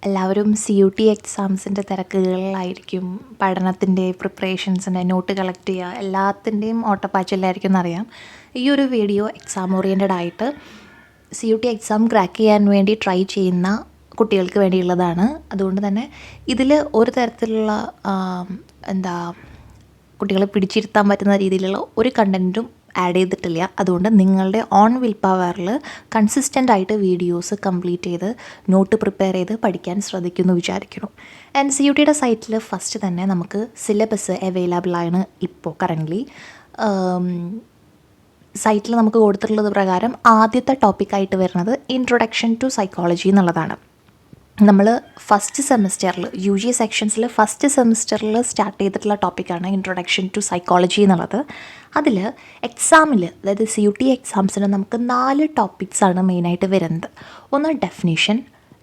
എല്ലാവരും CUT എക്സാംസിൻ്റെ തിരക്കുകളിലായിരിക്കും. പഠനത്തിൻ്റെ പ്രിപ്പറേഷൻസിൻ്റെ not collect ചെയ്യുക എല്ലാത്തിൻ്റെയും ഓട്ടപ്പാച്ചിലായിരിക്കും എന്നറിയാം. ഈ ഒരു വീഡിയോ എക്സാം ഓറിയൻറ്റഡ് ആയിട്ട് CUT എക്സാം ക്രാക്ക് ചെയ്യാൻ വേണ്ടി ട്രൈ ചെയ്യുന്ന കുട്ടികൾക്ക് വേണ്ടിയുള്ളതാണ്. അതുകൊണ്ട് തന്നെ ഇതിൽ ഒരു തരത്തിലുള്ള കുട്ടികളെ പിടിച്ചിരുത്താൻ പറ്റുന്ന രീതിയിലുള്ള ഒരു കണ്ടൻറ്റും ആഡ് ചെയ്തിട്ടില്ല. അതുകൊണ്ട് നിങ്ങളുടെ ഓൺ വിൽ പവറിൽ കൺസിസ്റ്റൻ്റ് ആയിട്ട് വീഡിയോസ് കംപ്ലീറ്റ് ചെയ്ത് നോട്ട് പ്രിപ്പയർ ചെയ്ത് പഠിക്കാൻ ശ്രദ്ധിക്കുമെന്ന് വിചാരിക്കുന്നു. ആൻഡ് CUTയുടെ സൈറ്റിൽ ഫസ്റ്റ് തന്നെ നമുക്ക് സിലബസ് അവൈലബിൾ ആണ്. ഇപ്പോൾ കറൻ്റ്ലി സൈറ്റിൽ നമുക്ക് കൊടുത്തിട്ടുള്ളത് പ്രകാരം ആദ്യത്തെ ടോപ്പിക്കായിട്ട് വരുന്നത് ഇൻട്രൊഡക്ഷൻ ടു സൈക്കോളജി എന്നുള്ളതാണ്. നമ്മൾ ഫസ്റ്റ് സെമിസ്റ്ററിൽ UG സെക്ഷൻസിൽ ഫസ്റ്റ് സെമിസ്റ്ററിൽ സ്റ്റാർട്ട് ചെയ്തിട്ടുള്ള ടോപ്പിക്കാണ് ഇൻട്രൊഡക്ഷൻ ടു സൈക്കോളജി എന്നുള്ളത്. അതിൽ എക്സാമിൽ, അതായത് CUT എക്സാംസിന് നമുക്ക് 4 ടോപ്പിക്സാണ് മെയിനായിട്ട് വരുന്നത്. ഒന്ന് ഡെഫിനിഷൻ,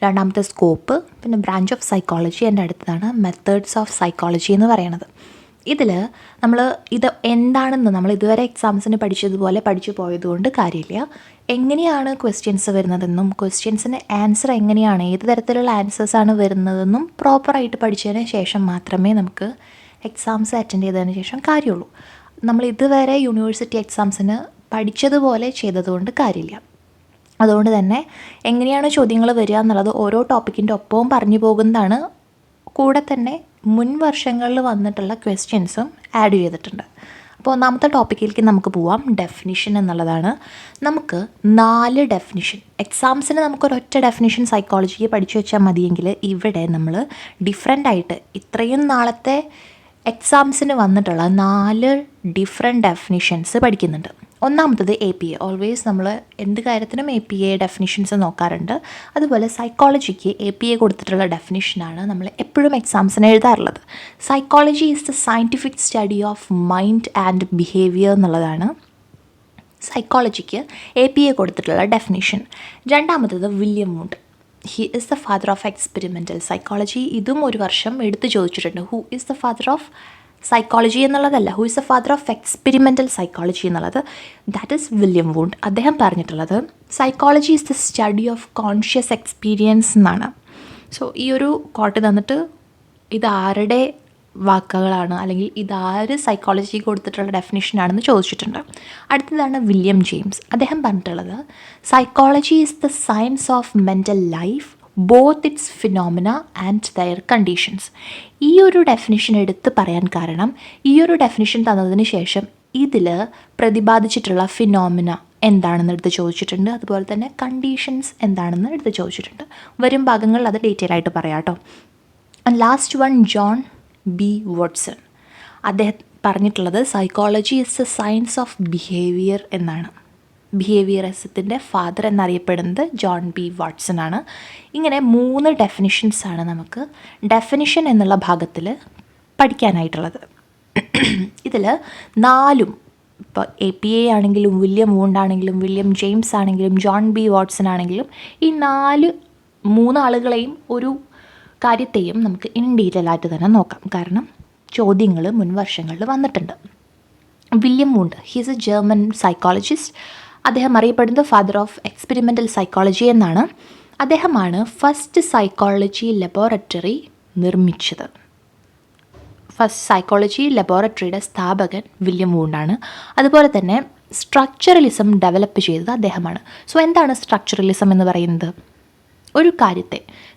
രണ്ടാമത്തെ സ്കോപ്പ്, പിന്നെ ബ്രാഞ്ച് ഓഫ് സൈക്കോളജി, എൻ്റെ അടുത്തതാണ് മെത്തേഡ്സ് ഓഫ് സൈക്കോളജി എന്ന് പറയുന്നത്. ഇതിൽ നമ്മൾ ഇത് എന്താണെന്ന് നമ്മൾ ഇതുവരെ എക്സാംസിന് പഠിച്ചതുപോലെ പഠിച്ചു പോയതുകൊണ്ട് കാര്യമില്ല. എങ്ങനെയാണ് ക്വസ്റ്റ്യൻസ് വരുന്നതെന്നും ക്വസ്റ്റ്യൻസിന് ആൻസർ എങ്ങനെയാണ്, ഏത് തരത്തിലുള്ള ആൻസേഴ്സാണ് വരുന്നതെന്നും പ്രോപ്പറായിട്ട് പഠിച്ചതിന് ശേഷം മാത്രമേ നമുക്ക് എക്സാംസ് അറ്റൻഡ് ചെയ്തതിന് ശേഷം കാര്യമുള്ളൂ. നമ്മൾ ഇതുവരെ യൂണിവേഴ്സിറ്റി എക്സാംസിന് പഠിച്ചതുപോലെ ചെയ്തതുകൊണ്ട് കാര്യമില്ല. അതുകൊണ്ട് തന്നെ എങ്ങനെയാണ് ചോദ്യങ്ങൾ വരിക എന്നുള്ളത് ഓരോ ടോപ്പിക്കിൻ്റെ ഒപ്പവും പറഞ്ഞു പോകുന്നതാണ്. കൂടെ തന്നെ മുൻ വർഷങ്ങളിൽ വന്നിട്ടുള്ള ക്വസ്റ്റ്യൻസും ആഡ് ചെയ്തിട്ടുണ്ട്. അപ്പോൾ ഒന്നാമത്തെ ടോപ്പിക്കിലേക്ക് നമുക്ക് പോവാം. ഡെഫിനിഷൻ എന്നുള്ളതാണ്. നമുക്ക് 4 ഡെഫിനിഷൻ, എക്സാംസിന് നമുക്കൊരൊറ്റ ഡെഫിനിഷൻ സൈക്കോളജിക്ക് പഠിച്ചു വെച്ചാൽ മതിയെങ്കിൽ ഇവിടെ നമ്മൾ ഡിഫറെൻ്റ് ആയിട്ട് ഇത്രയും നാളത്തെ എക്സാംസിന് വന്നിട്ടുള്ള 4 ഡിഫറെൻറ്റ് ഡെഫിനിഷൻസ് പഠിക്കുന്നുണ്ട്. ഒന്നാമത്തത് APA. ഓൾവേസ് നമ്മൾ എന്ത് കാര്യത്തിനും APA ഡെഫിനിഷൻസ് നോക്കാറുണ്ട്. അതുപോലെ സൈക്കോളജിക്ക് APA കൊടുത്തിട്ടുള്ള ഡെഫിനിഷനാണ് നമ്മൾ എപ്പോഴും എക്സാംസിന് എഴുതാറുള്ളത്. Psychology is the scientific study of mind and behaviour എന്നുള്ളതാണ് സൈക്കോളജിക്ക് APA കൊടുത്തിട്ടുള്ള ഡെഫിനിഷൻ. രണ്ടാമത്തത് William Wundt. He is the father of experimental psychology. ഇതും ഒരു വർഷം എടുത്ത് ചോദിച്ചിട്ടുണ്ട്. Who is the father of psychology എന്നുള്ളതല്ല, who is the father of experimental psychology എന്നുള്ളത്. That is William Wundt. അദ്ദേഹം പറഞ്ഞിട്ടുള്ളത് psychology is the study of conscious experience എന്നാണ്. സോ ഈ ഒരു കോട്ട് തന്നിട്ട് ഇതാരുടെ വാക്കുകളാണ്, അല്ലെങ്കിൽ ഇതാര് സൈക്കോളജി കൊടുത്തിട്ടുള്ള ഡെഫിനിഷനാണെന്ന് ചോദിച്ചിട്ടുണ്ട്. അടുത്തതാണ് വില്യം ജെയിംസ്. അദ്ദേഹം പറഞ്ഞിട്ടുള്ളത് psychology is the science of mental life, both it's phenomena and their conditions. ഈ ഒരു ഡെഫിനിഷൻ എടുത്ത് പറയാൻ കാരണം, ഈ ഒരു ഡെഫിനിഷൻ തന്നതിന് ശേഷം ഇതിൽ പ്രതിപാദിച്ചിട്ടുള്ള ഫിനോമിന എന്താണെന്ന് എടുത്ത് ചോദിച്ചിട്ടുണ്ട്. അതുപോലെ തന്നെ കണ്ടീഷൻസ് എന്താണെന്ന് എടുത്ത് ചോദിച്ചിട്ടുണ്ട്. വരും ഭാഗങ്ങളിൽ അത് ഡീറ്റെയിൽ ആയിട്ട് പറയാം കേട്ടോ. And last one, John B. Watson. അദ്ദേഹം പറഞ്ഞിട്ടുള്ളത് psychology is the science of behaviour എന്നാണ്. ബിഹേവിയറിസത്തിൻ്റെ ഫാദർ എന്നറിയപ്പെടുന്നത് ജോൺ B. വാട്സൺ ആണ്. ഇങ്ങനെ 3 ഡെഫിനിഷൻസാണ് നമുക്ക് ഡെഫിനിഷൻ എന്നുള്ള ഭാഗത്തിൽ പഠിക്കാനായിട്ടുള്ളത്. ഇതിൽ 4 ഇപ്പോൾ APA ആണെങ്കിലും വില്യം വൂണ്ട് ആണെങ്കിലും വില്യം ജെയിംസ് ആണെങ്കിലും ജോൺ B. വാട്സൺ ആണെങ്കിലും ഈ 3 ആളുകളെയും ഒരു കാര്യത്തെയും നമുക്ക് ഇൻ ഡീറ്റെയിൽ ആയിട്ട് തന്നെ നോക്കാം. കാരണം ചോദ്യങ്ങൾ മുൻ വർഷങ്ങളിൽ വന്നിട്ടുണ്ട്. William Wundt, he is A German psychologist. അദ്ദേഹം അറിയപ്പെടുന്നത് ഫാദർ ഓഫ് എക്സ്പെരിമെൻ്റൽ സൈക്കോളജി എന്നാണ്. അദ്ദേഹമാണ് ഫസ്റ്റ് സൈക്കോളജി ലബോറട്ടറി നിർമ്മിച്ചത്. ഫസ്റ്റ് സൈക്കോളജി ലബോറട്ടറിയുടെ സ്ഥാപകൻ വില്യം വൂണ്ടാണ്. അതുപോലെ തന്നെ സ്ട്രക്ചറലിസം ഡെവലപ്പ് ചെയ്തത് അദ്ദേഹമാണ്. സോ എന്താണ് സ്ട്രക്ചറലിസം എന്ന് പറയുന്നത്? ഒരു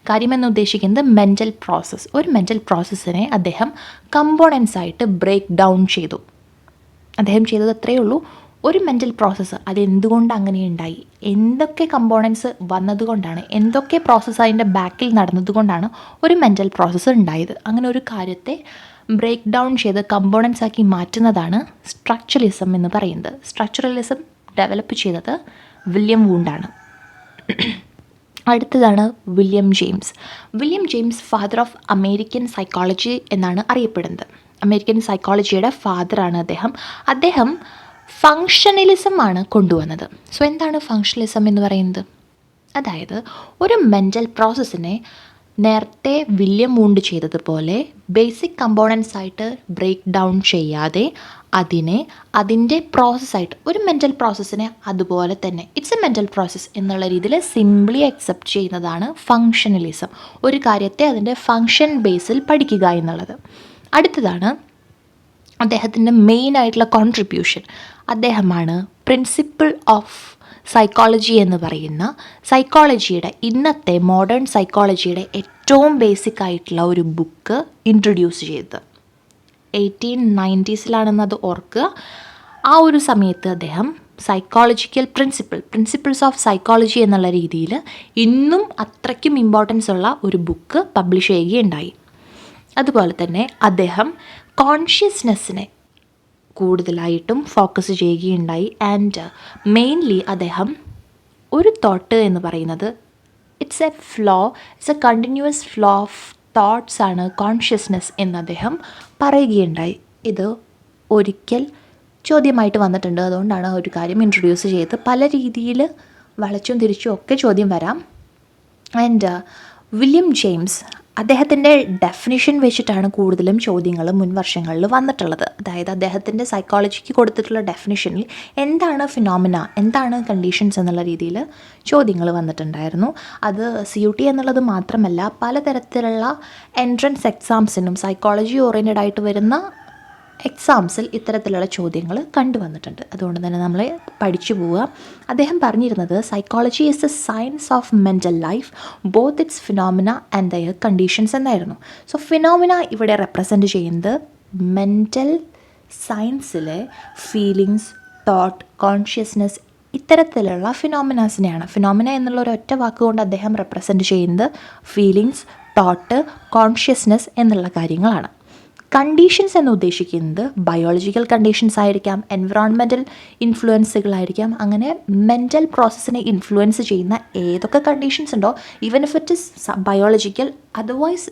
കാര്യമെന്ന് ഉദ്ദേശിക്കുന്നത് മെൻ്റൽ പ്രോസസ്സ്. ഒരു മെൻ്റൽ പ്രോസസ്സിനെ അദ്ദേഹം കമ്പോണൻസ് ആയിട്ട് ബ്രേക്ക് ഡൗൺ ചെയ്തു. അദ്ദേഹം ചെയ്തത് അത്രയേ ഉള്ളൂ. ഒരു മെൻ്റൽ പ്രോസസ്സ് അതെന്തുകൊണ്ട് അങ്ങനെ ഉണ്ടായി, എന്തൊക്കെ കമ്പോണൻസ് വന്നതുകൊണ്ടാണ്, എന്തൊക്കെ പ്രോസസ്സ് അതിൻ്റെ ബാക്കിൽ നടന്നതുകൊണ്ടാണ് ഒരു മെൻ്റൽ പ്രോസസ്സ് ഉണ്ടായത്. അങ്ങനെ ഒരു കാര്യത്തെ ബ്രേക്ക് ഡൗൺ ചെയ്ത് കമ്പോണൻസ് ആക്കി മാറ്റുന്നതാണ് സ്ട്രക്ചറലിസം എന്ന് പറയുന്നത്. സ്ട്രക്ചറലിസം ഡെവലപ്പ് ചെയ്തത് വില്യം വൂണ്ടാണ്. അടുത്തതാണ് William James. William James father of American psychology എന്നാണ് അറിയപ്പെടുന്നത്. അമേരിക്കൻ സൈക്കോളജിയുടെ ഫാദറാണ് അദ്ദേഹം. അദ്ദേഹം ഫങ്ഷണലിസം ആണ് കൊണ്ടുവന്നത്. സോ എന്താണ് ഫങ്ഷണലിസം എന്ന് പറയുന്നത്? അതായത് ഒരു മെൻ്റൽ പ്രോസസ്സിനെ നേരത്തെ വില്യം വൂണ്ട് ചെയ്തതുപോലെ ബേസിക് കമ്പോണൻസ് ആയിട്ട് ബ്രേക്ക് ഡൗൺ ചെയ്യാതെ അതിൻ്റെ പ്രോസസ്സായിട്ട് ഒരു മെൻ്റൽ പ്രോസസ്സിനെ അതുപോലെ തന്നെ ഇറ്റ്സ് എ മെൻ്റൽ പ്രോസസ്സ് എന്നുള്ള രീതിയിൽ സിംപ്ലി അക്സെപ്റ്റ് ചെയ്യുന്നതാണ് ഫങ്ഷണലിസം. ഒരു കാര്യത്തെ അതിൻ്റെ ഫങ്ഷൻ ബേസിൽ പഠിക്കുക എന്നുള്ളത്. അടുത്തതാണ് അദ്ദേഹത്തിൻ്റെ മെയിൻ ആയിട്ടുള്ള കോൺട്രിബ്യൂഷൻ. അദ്ദേഹമാണ് പ്രിൻസിപ്പിൾ ഓഫ് സൈക്കോളജി എന്ന് പറയുന്ന സൈക്കോളജിയുടെ ഇന്നത്തെ മോഡേൺ സൈക്കോളജിയുടെ ഏറ്റവും ബേസിക് ആയിട്ടുള്ള ഒരു ബുക്ക് ഇൻട്രൊഡ്യൂസ് ചെയ്തത്. 1890s അത് ഓർക്കുക. ആ ഒരു സമയത്ത് അദ്ദേഹം സൈക്കോളജിക്കൽ പ്രിൻസിപ്പിൾസ് ഓഫ് സൈക്കോളജി എന്നുള്ള രീതിയിൽ ഇന്നും അത്രയ്ക്കും ഇമ്പോർട്ടൻസ് ഉള്ള ഒരു ബുക്ക് പബ്ലിഷ് ചെയ്യുകയുണ്ടായി. അതുപോലെ തന്നെ അദ്ദേഹം കോൺഷ്യസ്നെസ്സിനെ കൂടുതലായിട്ടും ഫോക്കസ് ചെയ്യുകയുണ്ടായി. ആൻഡ് മെയിൻലി അദ്ദേഹം ഒരു തോട്ട് എന്ന് പറയുന്നത് it's A continuous flow of thoughts ആണ് കോൺഷ്യസ്നെസ് എന്ന് അദ്ദേഹം പറയുകയുണ്ടായി. ഇത് ഒരിക്കൽ ചോദ്യമായിട്ട് വന്നിട്ടുണ്ട്. അതുകൊണ്ടാണ് ഒരു കാര്യം ഇൻട്രൊഡ്യൂസ് ചെയ്ത് പല രീതിയിൽ വളച്ചും തിരിച്ചും ഒക്കെ ചോദ്യം വരാം. ആൻഡ് വില്യം ജെയിംസ് അദ്ദേഹത്തിൻ്റെ ഡെഫിനിഷൻ വെച്ചിട്ടാണ് കൂടുതലും ചോദ്യങ്ങൾ മുൻ വർഷങ്ങളിൽ വന്നിട്ടുള്ളത്. അതായത് അദ്ദേഹത്തിൻ്റെ സൈക്കോളജിക്ക് കൊടുത്തിട്ടുള്ള ഡെഫിനിഷനിൽ എന്താണ് ഫിനോമിന, എന്താണ് കണ്ടീഷൻസ് എന്നുള്ള രീതിയിൽ ചോദ്യങ്ങൾ വന്നിട്ടുണ്ടായിരുന്നു. അത് CUT എന്നുള്ളത് മാത്രമല്ല, പലതരത്തിലുള്ള എൻട്രൻസ് എക്സാംസിനും സൈക്കോളജി ഓറിയൻറ്റഡ് ആയിട്ട് വരുന്ന എക്സാംസിൽ ഇത്തരത്തിലുള്ള ചോദ്യങ്ങൾ കണ്ടുവന്നിട്ടുണ്ട്. അതുകൊണ്ട് തന്നെ നമ്മൾ പഠിച്ചു പോവുക. അദ്ദേഹം പറഞ്ഞിരുന്നത് psychology is A science of mental life, both it's phenomena and their conditions എന്നായിരുന്നു. സോ ഫിനോമിന ഇവിടെ റെപ്രസെൻ്റ് ചെയ്യുന്നത് മെൻ്റൽ സയൻസിലെ ഫീലിങ്സ്, തോട്ട്, കോൺഷ്യസ്നെസ് ഇത്തരത്തിലുള്ള ഫിനോമിനാസിനെയാണ്. ഫിനോമിന എന്നുള്ള ഒരു ഒറ്റ വാക്കുകൊണ്ട് അദ്ദേഹം റെപ്രസെൻ്റ് ചെയ്യുന്നത് ഫീലിങ്സ്, തോട്ട്, കോൺഷ്യസ്നെസ് എന്നുള്ള കാര്യങ്ങളാണ്. കണ്ടീഷൻസ് എന്ന് ഉദ്ദേശിക്കുന്നത് ബയോളജിക്കൽ കണ്ടീഷൻസ് ആയിരിക്കാം, എൻവിറോൺമെൻറ്റൽ ഇൻഫ്ലുവൻസുകളായിരിക്കാം. അങ്ങനെ മെൻ്റൽ പ്രോസസ്സിനെ ഇൻഫ്ലുവൻസ് ചെയ്യുന്ന ഏതൊക്കെ കണ്ടീഷൻസ് ഉണ്ടോ, even if it is biological otherwise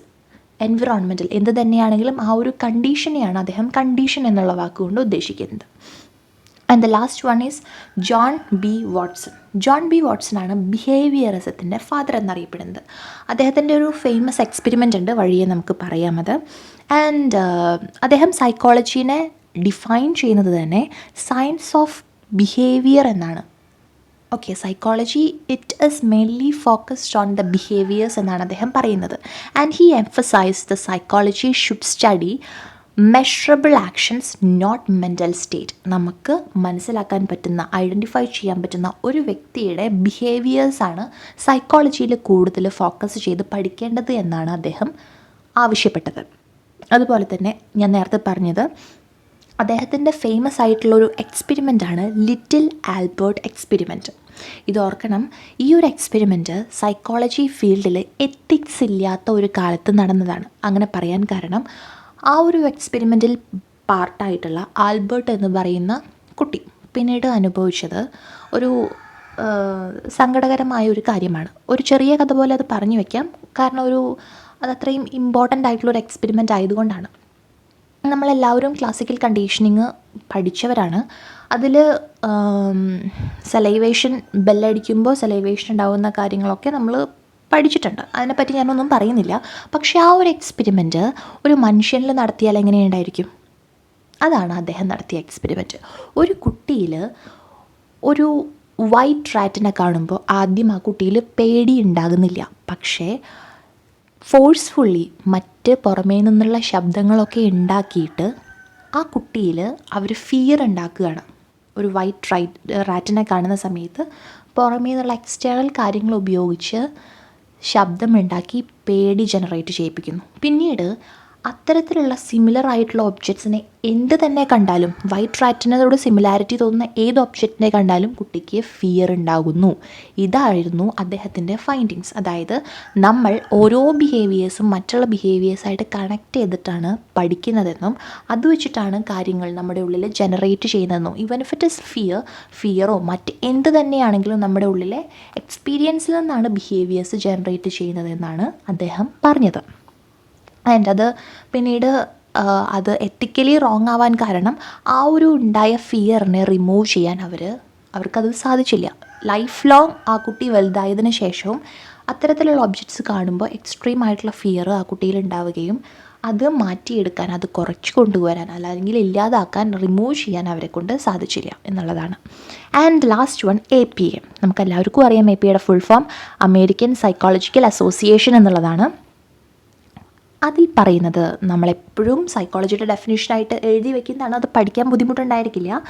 environmental എന്ത് തന്നെയാണെങ്കിലും ആ ഒരു കണ്ടീഷനെയാണ് അദ്ദേഹം കണ്ടീഷൻ എന്നുള്ള വാക്കുകൊണ്ട് ഉദ്ദേശിക്കുന്നത്. And the last one is John B Watson. John B Watson ആണ് ബിഹേവിയറിസത്തിൻ്റെ ഫാദർ എന്നറിയപ്പെടുന്നത്. അദ്ദേഹത്തിൻ്റെ ഒരു ഫേമസ് എക്സ്പെരിമെൻ്റ് ഉണ്ട്, വഴിയെ നമുക്ക് പറയാമത്. ആൻഡ് അദ്ദേഹം സൈക്കോളജീനെ ഡിഫൈൻ ചെയ്യുന്നത് തന്നെ സയൻസ് ഓഫ് ബിഹേവിയർ എന്നാണ്. Okay, psychology it is mainly focused on the behaviours എന്നാണ് അദ്ദേഹം പറയുന്നത്. And he emphasise the psychology should study measurable actions, not mental state. നമുക്ക് മനസ്സിലാക്കാൻ പറ്റുന്ന, ഐഡൻറ്റിഫൈ ചെയ്യാൻ പറ്റുന്ന ഒരു വ്യക്തിയുടെ ബിഹേവിയേഴ്സാണ് സൈക്കോളജിയിൽ കൂടുതൽ ഫോക്കസ് ചെയ്ത് പഠിക്കേണ്ടത് എന്നാണ് അദ്ദേഹം ആവശ്യപ്പെട്ടത്. അതുപോലെ തന്നെ ഞാൻ നേരത്തെ പറഞ്ഞത് അദ്ദേഹത്തിൻ്റെ ഫേമസ് ആയിട്ടുള്ളൊരു എക്സ്പെരിമെൻ്റാണ് ലിറ്റിൽ ആൽബർട്ട് എക്സ്പെരിമെൻറ്റ്. ഇതോർക്കണം, ഈ ഒരു എക്സ്പെരിമെൻറ്റ് സൈക്കോളജി ഫീൽഡിൽ എത്തിക്സ് ഇല്ലാത്ത ഒരു കാലത്ത് നടന്നതാണ്. അങ്ങനെ പറയാൻ കാരണം ആ ഒരു എക്സ്പെരിമെൻറ്റിൽ പാർട്ടായിട്ടുള്ള ആൽബർട്ട് എന്ന് പറയുന്ന കുട്ടി പിന്നീട് അനുഭവിച്ചത് ഒരു സങ്കടകരമായ ഒരു കാര്യമാണ്. ഒരു ചെറിയ കഥ പോലെ അത് പറഞ്ഞു വയ്ക്കാം, കാരണം അതത്രയും ഇമ്പോർട്ടൻ്റ് ആയിട്ടുള്ളൊരു എക്സ്പെരിമെൻ്റ് ആയതുകൊണ്ടാണ്. നമ്മളെല്ലാവരും ക്ലാസിക്കൽ കണ്ടീഷനിങ് പഠിച്ചവരാണ്. അതിൽ സലൈവേഷൻ, ബെല്ലടിക്കുമ്പോൾ സലൈവേഷൻ ഉണ്ടാകുന്ന കാര്യങ്ങളൊക്കെ നമ്മൾ പഠിച്ചിട്ടുണ്ട്. അതിനെപ്പറ്റി ഞാനൊന്നും പറയുന്നില്ല. പക്ഷേ ആ ഒരു എക്സ്പെരിമെൻറ്റ് ഒരു മനുഷ്യനിൽ നടത്തിയാൽ എങ്ങനെയുണ്ടായിരിക്കും? അതാണ് അദ്ദേഹം നടത്തിയ എക്സ്പെരിമെൻറ്റ്. ഒരു കുട്ടിയിൽ ഒരു വൈറ്റ് റാറ്റിനെ കാണുമ്പോൾ ആദ്യം ആ കുട്ടിയിൽ പേടി ഉണ്ടാകുന്നില്ല. പക്ഷേ ഫോഴ്സ്ഫുള്ളി മറ്റ് പുറമേ നിന്നുള്ള ശബ്ദങ്ങളൊക്കെ ഉണ്ടാക്കിയിട്ട് ആ കുട്ടിയിൽ അവർ ഫിയർ ഉണ്ടാക്കുകയാണ്. ഒരു വൈറ്റ് റാറ്റിനെ കാണുന്ന സമയത്ത് പുറമേ നിന്നുള്ള എക്സ്റ്റേണൽ കാര്യങ്ങൾ ഉപയോഗിച്ച് ശബ്ദമുണ്ടാക്കി പേടി ജനറേറ്റ് ചെയ്യിപ്പിക്കുന്നു. പിന്നീട് അത്തരത്തിലുള്ള സിമിലർ ആയിട്ടുള്ള ഒബ്ജക്ട്സിനെ എന്ത് തന്നെ കണ്ടാലും, വൈറ്റ് റാറ്റിനോട് സിമിലാരിറ്റി തോന്നുന്ന ഏത് ഒബ്ജക്റ്റിനെ കണ്ടാലും കുട്ടിക്ക് ഫിയർ ഉണ്ടാകുന്നു. ഇതായിരുന്നു അദ്ദേഹത്തിൻ്റെ ഫൈൻഡിങ്സ്. അതായത് നമ്മൾ ഓരോ ബിഹേവിയേഴ്സും മറ്റുള്ള ബിഹേവിയേഴ്സായിട്ട് കണക്ട് ചെയ്തിട്ടാണ് പഠിക്കുന്നതെന്നും അത് വെച്ചിട്ടാണ് കാര്യങ്ങൾ നമ്മുടെ ഉള്ളിൽ ജനറേറ്റ് ചെയ്യുന്നതെന്നും, ഈവൻ ഇഫ് ഇറ്റ് ഇസ് ഫിയറോ മറ്റ് എന്ത് തന്നെയാണെങ്കിലും നമ്മുടെ ഉള്ളിലെ എക്സ്പീരിയൻസിൽ നിന്നാണ് ബിഹേവിയേഴ്സ് ജനറേറ്റ് ചെയ്യുന്നതെന്നാണ് അദ്ദേഹം പറഞ്ഞത്. ആൻഡ് അത് പിന്നീട് അത് എത്തിക്കലി റോങ് ആവാൻ കാരണം ആ ഒരു ഉണ്ടായ ഫിയറിനെ റിമൂവ് ചെയ്യാൻ അവർക്കത് സാധിച്ചില്ല. ലൈഫ് ലോങ് ആ കുട്ടി വലുതായതിനു ശേഷവും അത്തരത്തിലുള്ള ഒബ്ജക്ട്സ് കാണുമ്പോൾ എക്സ്ട്രീം ആയിട്ടുള്ള ഫിയർ ആ കുട്ടിയിൽ ഉണ്ടാവുകയും അത് മാറ്റിയെടുക്കാൻ, അത് കുറച്ച് കൊണ്ടുവരാൻ, അല്ലെങ്കിൽ ഇല്ലാതാക്കാൻ, റിമൂവ് ചെയ്യാൻ അവരെ കൊണ്ട് സാധിച്ചില്ല എന്നുള്ളതാണ്. And last one APA. നമുക്കെല്ലാവർക്കും അറിയാം APAയുടെ full form American psychological association എന്നുള്ളതാണ്. അതിൽ പറയുന്നത് നമ്മളെപ്പോഴും സൈക്കോളജിയുടെ ഡെഫിനേഷനായിട്ട് എഴുതി വയ്ക്കുന്നതാണ്, അത് പഠിക്കാൻ ബുദ്ധിമുട്ടുണ്ടായിരിക്കില്ല.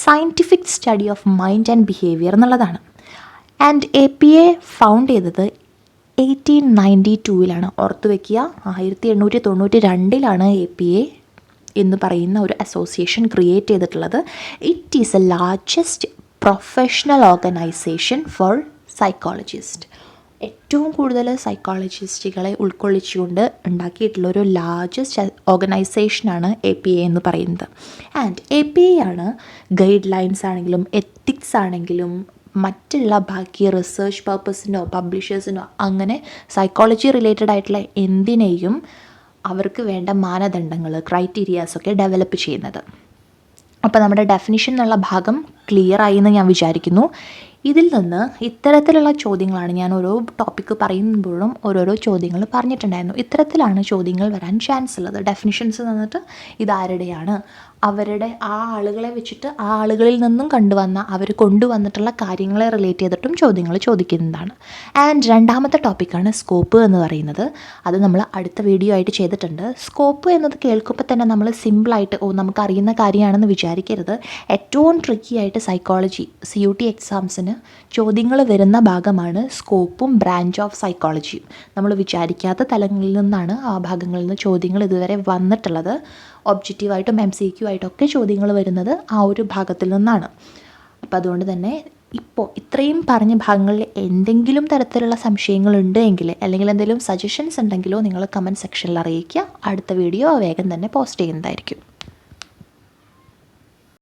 Scientific study of mind and behaviour എന്നുള്ളതാണ്. ആൻഡ് APA ഫൗണ്ട് ചെയ്തത് 1892 ഓർത്ത് വയ്ക്കുക. 1892 APA എന്ന് പറയുന്ന ഒരു അസോസിയേഷൻ ക്രിയേറ്റ് ചെയ്തിട്ടുള്ളത്. It is a largest professional organisation for psychologist. ഏറ്റവും കൂടുതൽ സൈക്കോളജിസ്റ്റുകളെ ഉൾക്കൊള്ളിച്ചുകൊണ്ട് ഉണ്ടാക്കിയിട്ടുള്ളൊരു ലാർജസ്റ്റ് ഓർഗനൈസേഷനാണ് APA എന്ന് പറയുന്നത്. ആൻഡ് APA ആണ് ഗൈഡ് ലൈൻസ് ആണെങ്കിലും എത്തിക്സ് ആണെങ്കിലും മറ്റുള്ള ബാക്കി റിസർച്ച് പർപ്പസിനോ പബ്ലിഷേഴ്സിനോ അങ്ങനെ സൈക്കോളജി റിലേറ്റഡ് ആയിട്ടുള്ള എന്തിനേയും അവർക്ക് വേണ്ട മാനദണ്ഡങ്ങൾ, ക്രൈറ്റീരിയാസൊക്കെ ഡെവലപ്പ് ചെയ്യുന്നത്. അപ്പോൾ നമ്മുടെ ഡെഫിനിഷൻ എന്നുള്ള ഭാഗം ക്ലിയർ ആയി എന്ന് ഞാൻ വിചാരിക്കുന്നു. ഇതിൽ നിന്ന് ഇത്തരത്തിലുള്ള ചോദ്യങ്ങളാണ്, ഞാൻ ഓരോ ടോപ്പിക്ക് പറയുമ്പോഴും ഓരോരോ ചോദ്യങ്ങൾ പറഞ്ഞിട്ടുണ്ടായിരുന്നു. ഇത്തരത്തിലാണ് ചോദ്യങ്ങൾ വരാൻ ചാൻസ് ഉള്ളത്. ഡെഫിനിഷൻസ് തന്നിട്ട് ഇതാരുടെയാണ്, അവരുടെ ആ ആളുകളെ വെച്ചിട്ട് ആ ആളുകളിൽ നിന്നും കണ്ടുവന്ന അവർ കൊണ്ടുവന്നിട്ടുള്ള കാര്യങ്ങളെ റിലേറ്റ് ചെയ്തിട്ടും ചോദ്യങ്ങൾ ചോദിക്കുന്നതാണ്. ആൻഡ് രണ്ടാമത്തെ ടോപ്പിക്കാണ് സ്കോപ്പ് എന്ന് പറയുന്നത്. അത് നമ്മൾ അടുത്ത വീഡിയോ ആയിട്ട് ചെയ്തിട്ടുണ്ട്. സ്കോപ്പ് എന്നത് കേൾക്കുമ്പോൾ തന്നെ നമ്മൾ സിമ്പിളായിട്ട് നമുക്കറിയുന്ന കാര്യമാണെന്ന് വിചാരിക്കരുത്. ഏറ്റവും ട്രിക്കി ആയിട്ട് സൈക്കോളജി CUT എക്സാംസിന് ചോദ്യങ്ങൾ വരുന്ന ഭാഗമാണ് സ്കോപ്പും ബ്രാഞ്ച് ഓഫ് സൈക്കോളജിയും. നമ്മൾ വിചാരിക്കാത്ത തലങ്ങളിൽ നിന്നാണ് ആ ഭാഗങ്ങളിൽ നിന്ന് ചോദ്യങ്ങൾ ഇതുവരെ വന്നിട്ടുള്ളത്. ഒബ്ജക്റ്റീവായിട്ടും MCQ ആയിട്ടൊക്കെ ചോദ്യങ്ങൾ വരുന്നത് ആ ഒരു ഭാഗത്തിൽ നിന്നാണ്. അപ്പോൾ അതുകൊണ്ട് തന്നെ ഇപ്പോൾ ഇത്രയും പറഞ്ഞ ഭാഗങ്ങളിൽ എന്തെങ്കിലും തരത്തിലുള്ള സംശയങ്ങളുണ്ട് എങ്കിൽ, അല്ലെങ്കിൽ എന്തെങ്കിലും സജഷൻസ് ഉണ്ടെങ്കിലോ നിങ്ങൾ കമൻറ്റ് സെക്ഷനിൽ അറിയിക്കുക. അടുത്ത വീഡിയോ വേഗം തന്നെ പോസ്റ്റ് ചെയ്യുന്നതായിരിക്കും.